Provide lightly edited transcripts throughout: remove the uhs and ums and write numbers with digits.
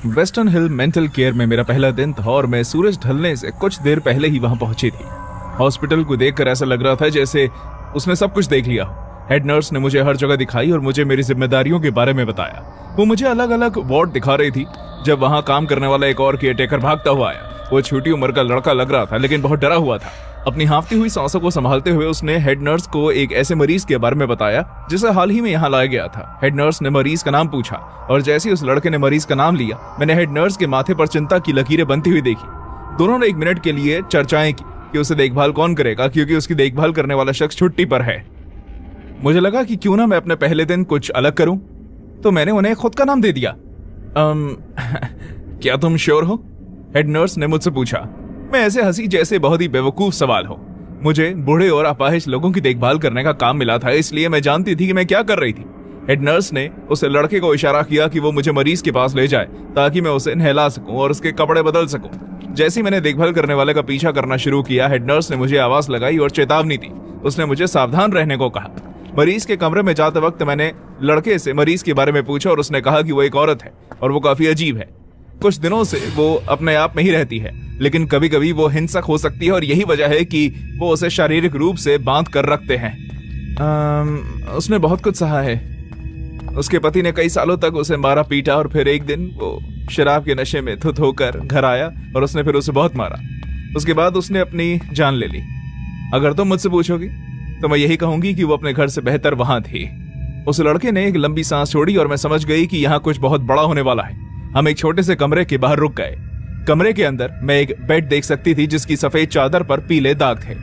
Western हिल mental care में मेरा पहला दिन था और मैं सूरज ढलने से कुछ देर पहले ही वहां पहुंची थी। हॉस्पिटल को देखकर ऐसा लग रहा था जैसे उसने सब कुछ देख लिया हो। हेड नर्स ने मुझे हर जगह दिखाई और मुझे मेरी जिम्मेदारियों के बारे में बताया। वो मुझे अलग अलग वार्ड दिखा रही थी। जब वहां काम करने वाला एक और केयरटेकर भागता हुआ आया। वो छोटी उम्र का लड़का लग रहा था लेकिन बहुत डरा हुआ था। अपनी हांफती हुई सांसों को संभालते हुए उसने हेड नर्स को एक ऐसे मरीज के बारे में बताया जिसे हाल ही में यहाँ लाया गया था। हेड नर्स ने मरीज का नाम पूछा और जैसे ही उस लड़के ने मरीज का नाम लिया, मैंने हेड नर्स के माथे पर चिंता की लकीरें बनती हुई देखी। दोनों ने 1 मिनट के लिए चर्चाएं की कि उसे देखभाल कौन करेगा, क्योंकि उसकी देखभाल करने वाला शख्स छुट्टी पर है। मुझे लगा कि क्यों ना मैं अपने पहले दिन कुछ अलग करूं, तो मैंने उन्हें खुद का नाम दे दिया। क्या तुम श्योर हो? हेड नर्स ने मुझसे पूछा। मैं ऐसे हंसी जैसे बहुत ही बेवकूफ सवाल हो। मुझे बूढ़े और अपाहिज लोगों की देखभाल करने का काम मिला था, इसलिए मैं जानती थी कि मैं क्या कर रही थी। हेड नर्स ने उस लड़के को इशारा किया कि वो मुझे मरीज के पास ले जाए ताकि मैं उसे नहला सकूं और उसके कपड़े बदल सकूं। जैसे ही मैंने देखभाल करने वाले का पीछा करना शुरू किया, हेड नर्स ने मुझे आवाज लगाई और चेतावनी दी। उसने मुझे सावधान रहने को कहा। मरीज के कमरे में जाते वक्त मैंने लड़के से मरीज के बारे में पूछा और उसने कहा कि वो एक औरत है और वो काफी अजीब है। कुछ दिनों से वो अपने आप में ही रहती है, लेकिन कभी कभी वो हिंसक हो सकती है और यही वजह है कि वो उसे शारीरिक रूप से बांध कर रखते हैं। उसने बहुत कुछ सहा है। उसके पति ने कई सालों तक उसे मारा पीटा और फिर एक दिन वो शराब के नशे में धुत होकर घर आया और उसने फिर उसे बहुत मारा। उसके बाद उसने अपनी जान ले ली। अगर तुम मुझसे पूछोगी तो मैं यही कहूंगी कि वो अपने घर से बेहतर वहां थी। उस लड़के ने एक लंबी सांस छोड़ी और मैं समझ गई कि यहाँ कुछ बहुत बड़ा होने वाला है। हम एक छोटे से कमरे के बाहर रुक गए। कमरे के अंदर मैं एक बेड देख सकती थी जिसकी सफेद चादर पर पीले दाग थे।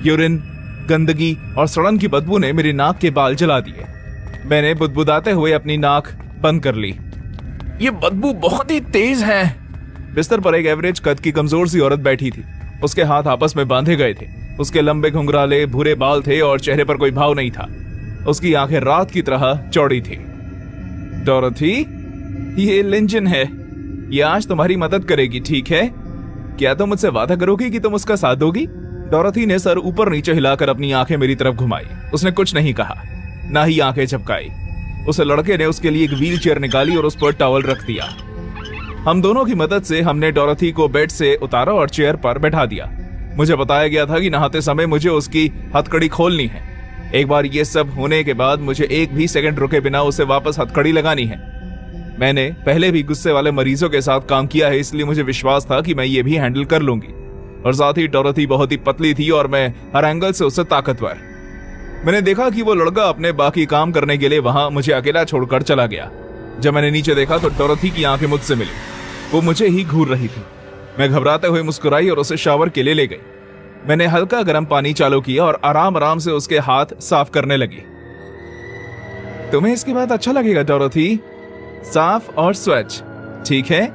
यूरिन, गंदगी और सड़न की बदबू ने मेरी नाक के बाल जला दिए। मैंने बुदबुदाते हुए अपनी नाक बंद कर ली। ये बदबू बहुत ही तेज है। बिस्तर पर एक एवरेज कद की कमजोर सी औरत बैठी थी। उसके हाथ आपस में बांधे गए थे। उसके लंबे घुंघराले भूरे बाल थे और चेहरे पर कोई भाव नहीं था। उसकी आंखें रात की तरह चौड़ी थी। डोरथी, ये लिंजन है। ये आज तुम्हारी मदद करेगी, ठीक है? क्या तुम मुझसे वादा करोगी कि तुम उसका साथ दोगी? डोरथी ने सर ऊपर नीचे हिलाकर अपनी आंखें मेरी तरफ घुमाई। उसने कुछ नहीं कहा, ना ही आंखें झपकाई। उस लड़के ने उसके लिए एक व्हील चेयर निकाली और उस पर टॉवल रख दिया। हम दोनों की मदद से हमने डोरथी को बेड से उतारा और चेयर पर बैठा दिया। मुझे बताया गया था कि नहाते समय मुझे उसकी हथकड़ी खोलनी है। एक बार ये सब होने के बाद मुझे एक भी सेकंड रुके बिना उसे वापस हथकड़ी लगानी है। मैंने पहले भी गुस्से वाले मरीजों के साथ काम किया है, इसलिए मुझे विश्वास था कि मैं ये भी हैंडल कर लूंगी। और साथ ही डोरथी बहुत ही पतली थी और मैं हर एंगल से उससे ताकतवर। मैंने देखा कि वो लड़का अपने बाकी काम करने के लिए वहां मुझे अकेला छोड़कर चला गया। जब मैंने नीचे देखा तो डोरथी की आंखें मुझसे मिली। वो मुझे ही घूर रही थी। मैं घबराते हुए मुस्कुराई और उसे शावर के लिए ले गई। मैंने हल्का गर्म पानी चालू किया और आराम आराम से उसके हाथ साफ करने लगी। तुम्हें इसके बाद अच्छा लगेगा डोरथी, साफ और स्वच्छ, ठीक है?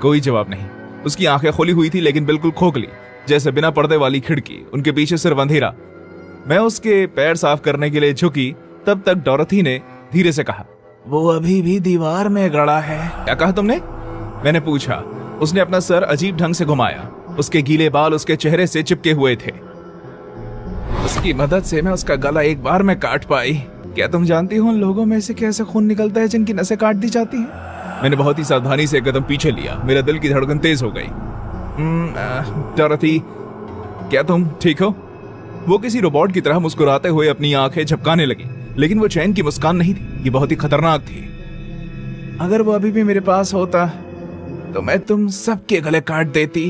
कोई जवाब नहीं। उसकी आंखें खुली हुई थी लेकिन बिल्कुल खोखली, जैसे बिना पर्दे वाली खिड़की। उनके पीछे सिर्फ अंधेरा। मैं उसके पैर साफ करने के लिए झुकी, तब तक डोरथी ने धीरे से कहा, वो अभी भी दीवार में गड़ा है। क्या कहा तुमने? मैंने पूछा। उसने अपना सर अजीब ढंग से घुमाया। उसके गीले बाल उसके चेहरे से चिपके हुए थे। उसकी मदद से मैं उसका गला एक बार में काट पाई। क्या तुम जानती हो उन लोगों में से कैसे खून निकलता है जिनकी नसें काट दी जाती हैं? मैंने बहुत ही सावधानी से एक कदम पीछे लिया। मेरे दिल की धड़कन तेज हो गई। डोरथी, क्या तुम ठीक हो? वो किसी रोबोट की तरह मुस्कुराते हुए अपनी आंखें झपकाने लगी, लेकिन वो चैन की मुस्कान नहीं थी। ये बहुत ही खतरनाक थी। अगर वो अभी भी मेरे पास होता तो मैं तुम सबके गले काट देती।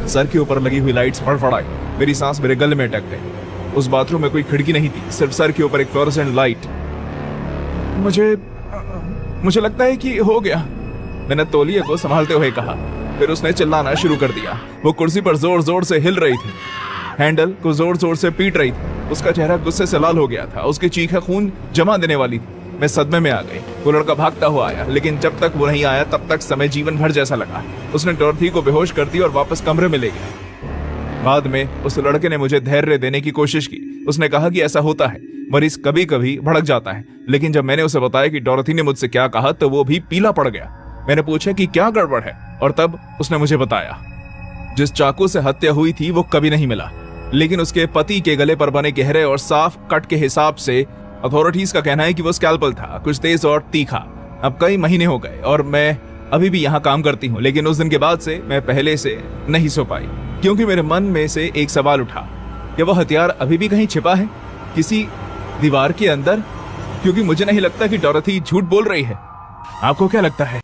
सर के ऊपर लगी हुई लाइट्स फड़फड़ाई। मेरी सांस मेरे गले में अटक गई। उस बाथरूम में कोई खिड़की नहीं थी, सिर्फ सर के ऊपर एक फ्लोरेसेंट लाइट। मुझे लगता है कि हो गया, मैंने तौलिए को संभालते हुए कहा। फिर उसने चिल्लाना शुरू कर दिया। वो कुर्सी पर जोर जोर से हिल रही थी, हैंडल को जोर जोर से पीट रही थी। उसका चेहरा गुस्से से लाल हो गया था। उसकी चीखें खून जमा देने वाली थी। मैं सदमे में आ गई। वो लड़का भागता हुआ आया, लेकिन जब तक वो नहीं आया तब तक समय जीवन भर जैसा लगा। उसने डोरथी को बेहोश कर दी और वापस कमरे में ले गया। बाद में उस लड़के ने मुझे धैर्य देने की कोशिश की। उसने कहा कि ऐसा होता है, मरीज कभी कभी भड़क जाता है। लेकिन जब मैंने उसे बताया कि डोरथी ने मुझसे क्या कहा तो वो भी पीला पड़ गया। मैंने पूछा कि क्या गड़बड़ है और तब उसने मुझे बताया। जिस चाकू से हत्या हुई थी वो कभी नहीं मिला, लेकिन उसके पति के गले पर बने गहरे और साफ कट के हिसाब से अथॉरिटीज का कहना है कि वो स्कैल्पल था, कुछ तेज और तीखा। अब कई महीने हो गए और मैं अभी भी यहाँ काम करती हूँ, लेकिन उस दिन के बाद से मैं पहले से नहीं सो पाई, क्योंकि मेरे मन में से एक सवाल उठा कि वो हथियार अभी भी कहीं छिपा है, किसी दीवार के अंदर, क्योंकि मुझे नहीं लगता कि डॉरथी झूठ बोल रही है। आपको क्या लगता है?